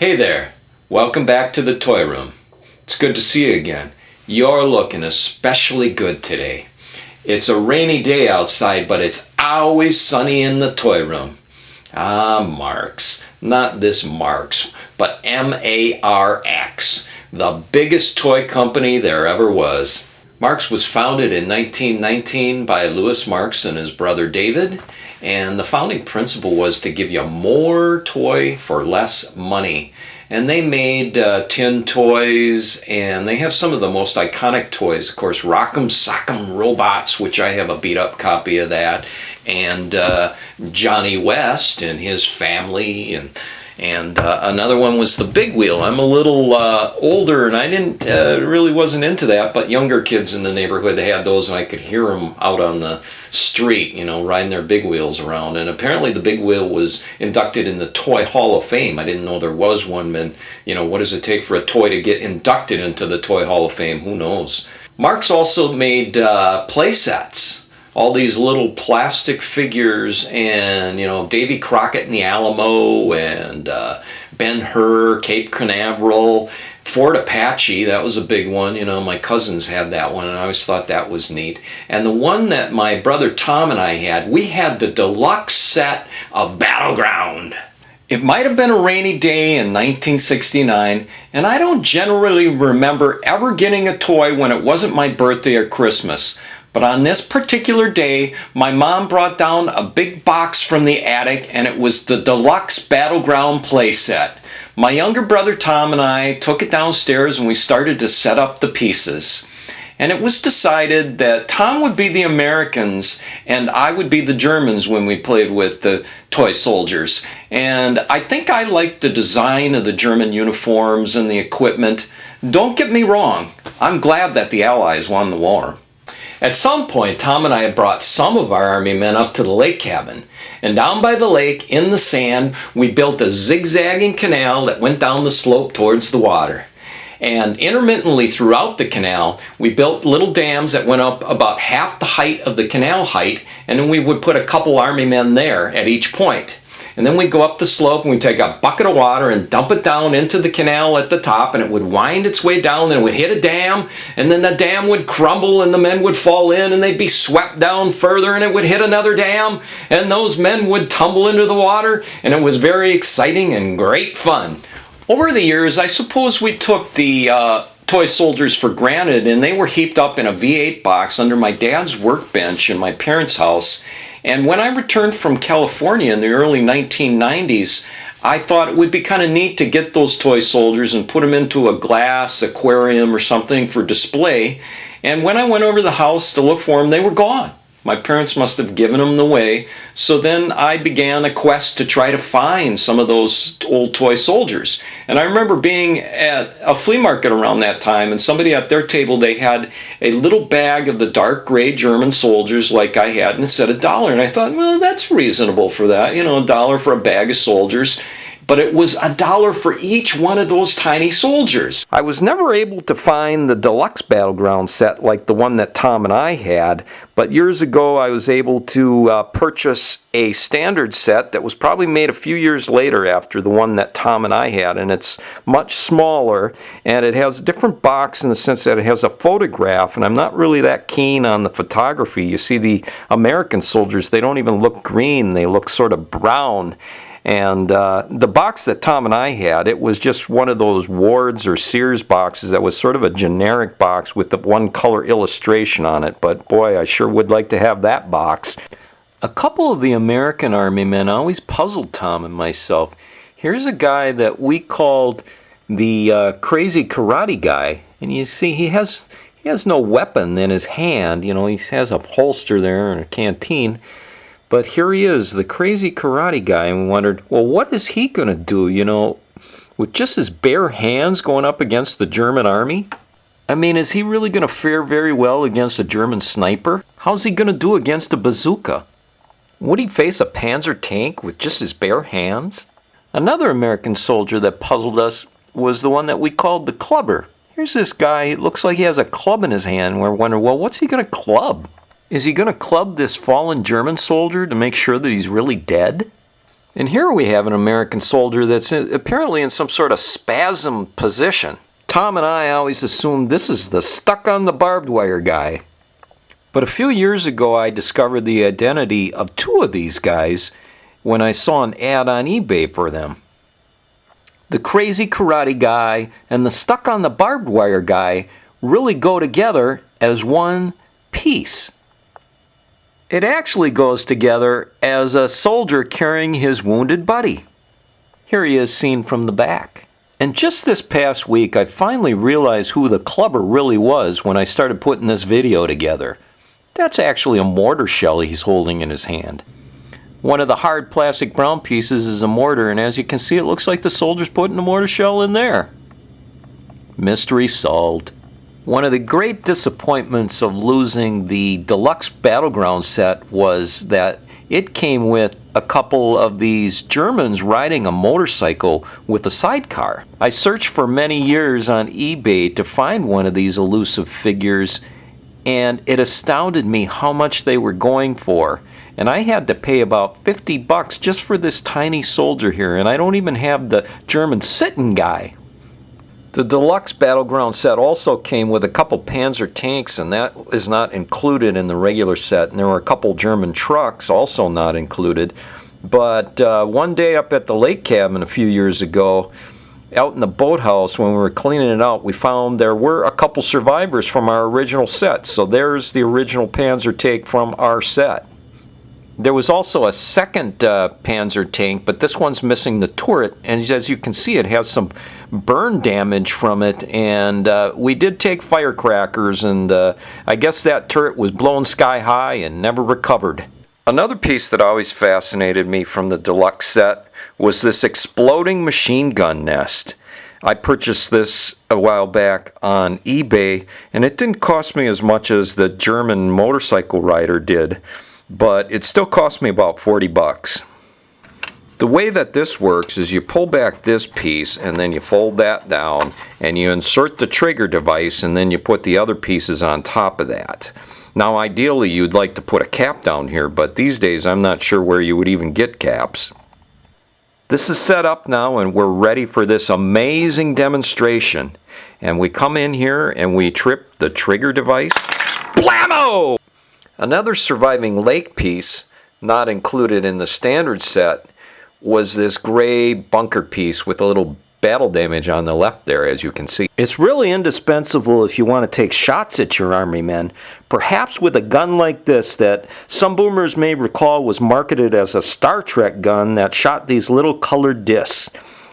Hey there, welcome back to the toy room. It's good to see you again. You're looking especially good today. It's a rainy day outside, but it's always sunny in the toy room. Marx. Not this Marx, but M-A-R-X, the biggest toy company there ever was. Marx was founded in 1919 by Louis Marx and his brother David, and the founding principle was to give you more toy for less money. And they made tin toys, and they have some of the most iconic toys. Of course, Rock'em Sock'em Robots, which I have a beat-up copy of that, and Johnny West and his family, and another one was the Big Wheel. I'm a little older, and I really wasn't into that, but younger kids in the neighborhood had those, and I could hear them out on the street, you know, riding their big wheels around. And apparently the Big Wheel was inducted in the Toy Hall of Fame. I didn't know there was one, and you know, what does it take for a toy to get inducted into the Toy Hall of Fame? Who knows? Marx also made play sets. All these little plastic figures, and you know, Davy Crockett and the Alamo, and Ben-Hur, Cape Canaveral, Fort Apache. That was a big one. You know, my cousins had that one, and I always thought that was neat. And the one that my brother Tom and I had, we had the deluxe set of Battleground. It might have been a rainy day in 1969, and I don't generally remember ever getting a toy when it wasn't my birthday or Christmas. But on this particular day, my mom brought down a big box from the attic, and it was the deluxe Battleground Playset. My younger brother Tom and I took it downstairs, and we started to set up the pieces. And it was decided that Tom would be the Americans and I would be the Germans when we played with the toy soldiers. And I think I liked the design of the German uniforms and the equipment. Don't get me wrong, I'm glad that the Allies won the war. At some point, Tom and I had brought some of our army men up to the lake cabin. And down by the lake, in the sand, we built a zigzagging canal that went down the slope towards the water. And intermittently throughout the canal, we built little dams that went up about half the height of the canal height, and then we would put a couple army men there at each point. And then we'd go up the slope, and we'd take a bucket of water and dump it down into the canal at the top, and it would wind its way down, and it would hit a dam, and then the dam would crumble, and the men would fall in, and they'd be swept down further, and it would hit another dam, and those men would tumble into the water, and it was very exciting and great fun. Over the years, I suppose we took the toy soldiers for granted, and they were heaped up in a V8 box under my dad's workbench in my parents' house. And when I returned from California in the early 1990s, I thought it would be kind of neat to get those toy soldiers and put them into a glass aquarium or something for display. And when I went over to the house to look for them, they were gone. My parents must have given them away. So then I began a quest to try to find some of those old toy soldiers. And I remember being at a flea market around that time, and somebody at their table, they had a little bag of the dark gray German soldiers like I had, and it said $1. And I thought, well, that's reasonable for that, you know, $1 for a bag of soldiers. But it was $1 for each one of those tiny soldiers. I was never able to find the deluxe Battleground set like the one that Tom and I had, but years ago I was able to purchase a standard set that was probably made a few years later after the one that Tom and I had, and it's much smaller, and it has a different box in the sense that it has a photograph, and I'm not really that keen on the photography. You see, the American soldiers, they don't even look green, they look sort of brown. And the box that Tom and I had, it was just one of those Wards or Sears boxes that was sort of a generic box with the one color illustration on it. But boy, I sure would like to have that box. A couple of the American Army men always puzzled Tom and myself. Here's a guy that we called the crazy karate guy. And you see, he has no weapon in his hand. You know, he has a holster there and a canteen. But here he is, the crazy karate guy, and we wondered, well, what is he going to do, you know, with just his bare hands going up against the German army? I mean, is he really going to fare very well against a German sniper? How's he going to do against a bazooka? Would he face a Panzer Tank with just his bare hands? Another American soldier that puzzled us was the one that we called the clubber. Here's this guy, it looks like he has a club in his hand, and we're wondering, well, what's he going to club? Is he going to club this fallen German soldier to make sure that he's really dead? And here we have an American soldier that's apparently in some sort of spasm position. Tom and I always assumed this is the stuck on the barbed wire guy. But a few years ago I discovered the identity of two of these guys when I saw an ad on eBay for them. The crazy karate guy and the stuck on the barbed wire guy really go together as one piece. It actually goes together as a soldier carrying his wounded buddy. Here he is seen from the back. And just this past week I finally realized who the clubber really was when I started putting this video together. That's actually a mortar shell he's holding in his hand. One of the hard plastic brown pieces is a mortar, and as you can see it looks like the soldier's putting a mortar shell in there. Mystery solved. One of the great disappointments of losing the deluxe Battleground set was that it came with a couple of these Germans riding a motorcycle with a sidecar. I searched for many years on eBay to find one of these elusive figures, and it astounded me how much they were going for. And I had to pay about 50 bucks just for this tiny soldier here, and I don't even have the German sitting guy. The deluxe Battleground set also came with a couple Panzer Tanks, and that is not included in the regular set. And there were a couple German trucks also not included. But one day up at the lake cabin a few years ago, out in the boathouse when we were cleaning it out, we found there were a couple survivors from our original set. So there's the original Panzer Tank from our set. There was also a second Panzer Tank, but this one's missing the turret, and as you can see it has some burn damage from it, and we did take firecrackers, and I guess that turret was blown sky high and never recovered. Another piece that always fascinated me from the deluxe set was this exploding machine gun nest. I purchased this a while back on eBay, and it didn't cost me as much as the German motorcycle rider did, but it still cost me about 40 bucks. The way that this works is you pull back this piece and then you fold that down and you insert the trigger device and then you put the other pieces on top of that. Now ideally you'd like to put a cap down here, but these days I'm not sure where you would even get caps. This is set up now and we're ready for this amazing demonstration. And we come in here and we trip the trigger device. Blammo! Another surviving lake piece, not included in the standard set, was this gray bunker piece with a little battle damage on the left there, as you can see. It's really indispensable if you want to take shots at your army men, perhaps with a gun like this that some boomers may recall was marketed as a Star Trek gun that shot these little colored discs.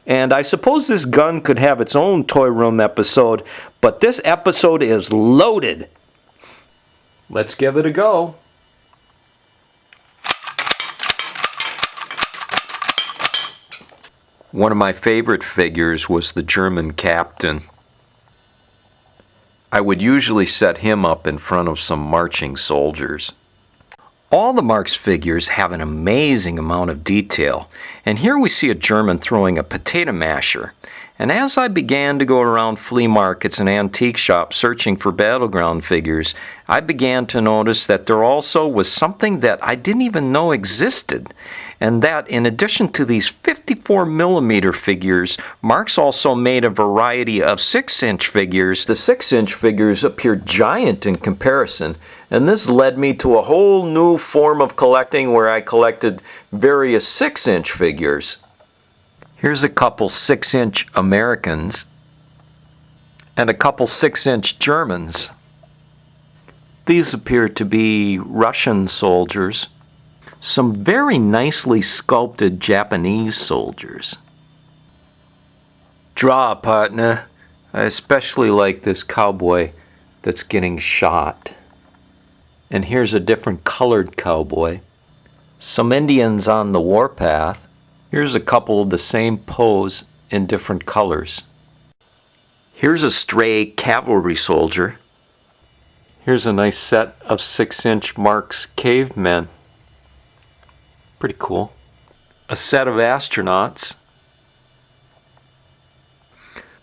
And I suppose this gun could have its own Toy Room episode, but this episode is loaded. Let's give it a go. One of my favorite figures was the German captain. I would usually set him up in front of some marching soldiers. All the Marx figures have an amazing amount of detail, and here we see a German throwing a potato masher. And as I began to go around flea markets and antique shops searching for Battleground figures, I began to notice that there also was something that I didn't even know existed. And that in addition to these 54mm figures, Marx also made a variety of 6-inch figures. The 6-inch figures appeared giant in comparison, and this led me to a whole new form of collecting where I collected various 6-inch figures. Here's a couple 6-inch Americans and a couple 6-inch Germans. These appear to be Russian soldiers. Some very nicely sculpted Japanese soldiers. Draw, partner. I especially like this cowboy that's getting shot. And here's a different colored cowboy. Some Indians on the warpath. Here's a couple of the same pose in different colors. Here's a stray cavalry soldier. Here's a nice set of 6-inch Marx cavemen. Pretty cool. A set of astronauts.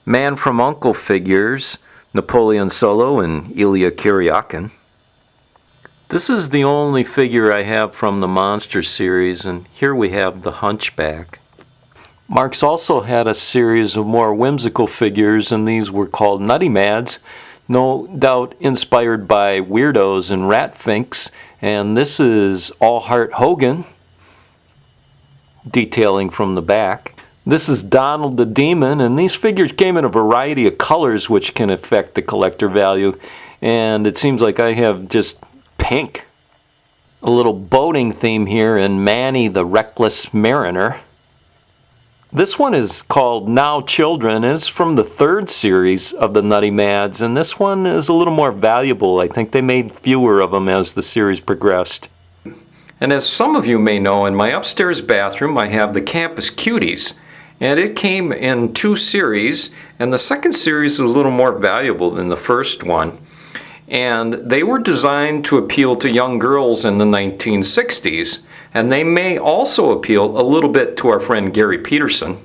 Man from U.N.C.L.E. figures, Napoleon Solo and Ilya Kuryakin. This is the only figure I have from the Monster series, and here we have the Hunchback. Marx also had a series of more whimsical figures, and these were called Nutty Mads, no doubt inspired by Weirdos and Ratfinks. And this is All Heart Hogan, detailing from the back. This is Donald the Demon, and these figures came in a variety of colors which can affect the collector value. And it seems like I have just pink. A little boating theme here in Manny the Reckless Mariner. This one is called Now Children, and it's from the third series of the Nutty Mads, and this one is a little more valuable. I think they made fewer of them as the series progressed. And as some of you may know, in my upstairs bathroom I have the Campus Cuties, and it came in 2 series, and the second series is a little more valuable than the first one. And they were designed to appeal to young girls in the 1960s. And they may also appeal a little bit to our friend Gary Peterson.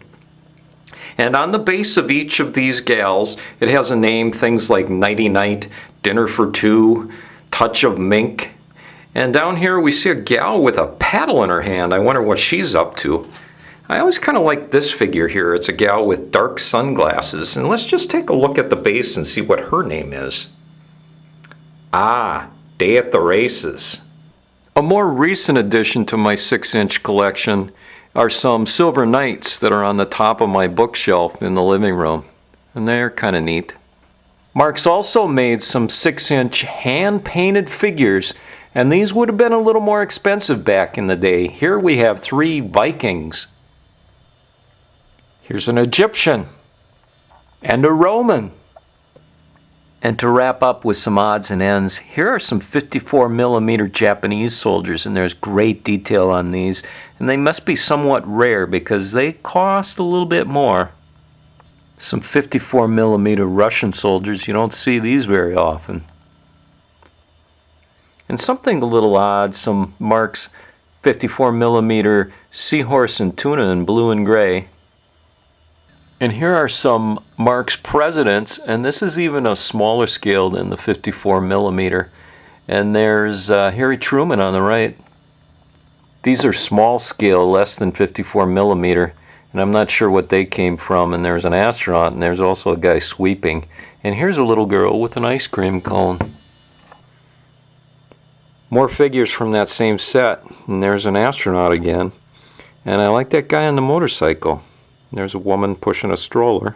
And on the base of each of these gals, it has a name, things like Nighty Night, Dinner for Two, Touch of Mink. And down here we see a gal with a paddle in her hand. I wonder what she's up to. I always kind of like this figure here. It's a gal with dark sunglasses. And let's just take a look at the base and see what her name is. Ah, Day at the Races. A more recent addition to my 6-inch collection are some Silver Knights that are on the top of my bookshelf in the living room, and they're kind of neat. Marx also made some 6-inch hand-painted figures, and these would have been a little more expensive back in the day. Here we have 3 Vikings. Here's an Egyptian and a Roman. And to wrap up with some odds and ends, here are some 54mm Japanese soldiers, and there's great detail on these. And they must be somewhat rare because they cost a little bit more. Some 54mm Russian soldiers, you don't see these very often. And something a little odd, some Marx 54mm Seahorse and Tuna in blue and gray. And here are some Marx presidents, and this is even a smaller scale than the 54mm. And there's Harry Truman on the right. These are small scale, less than 54mm, and I'm not sure what they came from. And there's an astronaut, and there's also a guy sweeping. And here's a little girl with an ice cream cone. More figures from that same set, and there's an astronaut again. And I like that guy on the motorcycle. There's a woman pushing a stroller.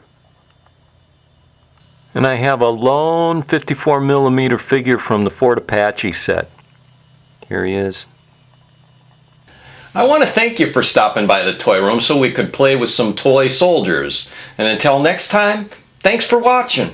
And I have a lone 54mm figure from the Fort Apache set. Here he is. I want to thank you for stopping by the toy room so we could play with some toy soldiers. And until next time, thanks for watching.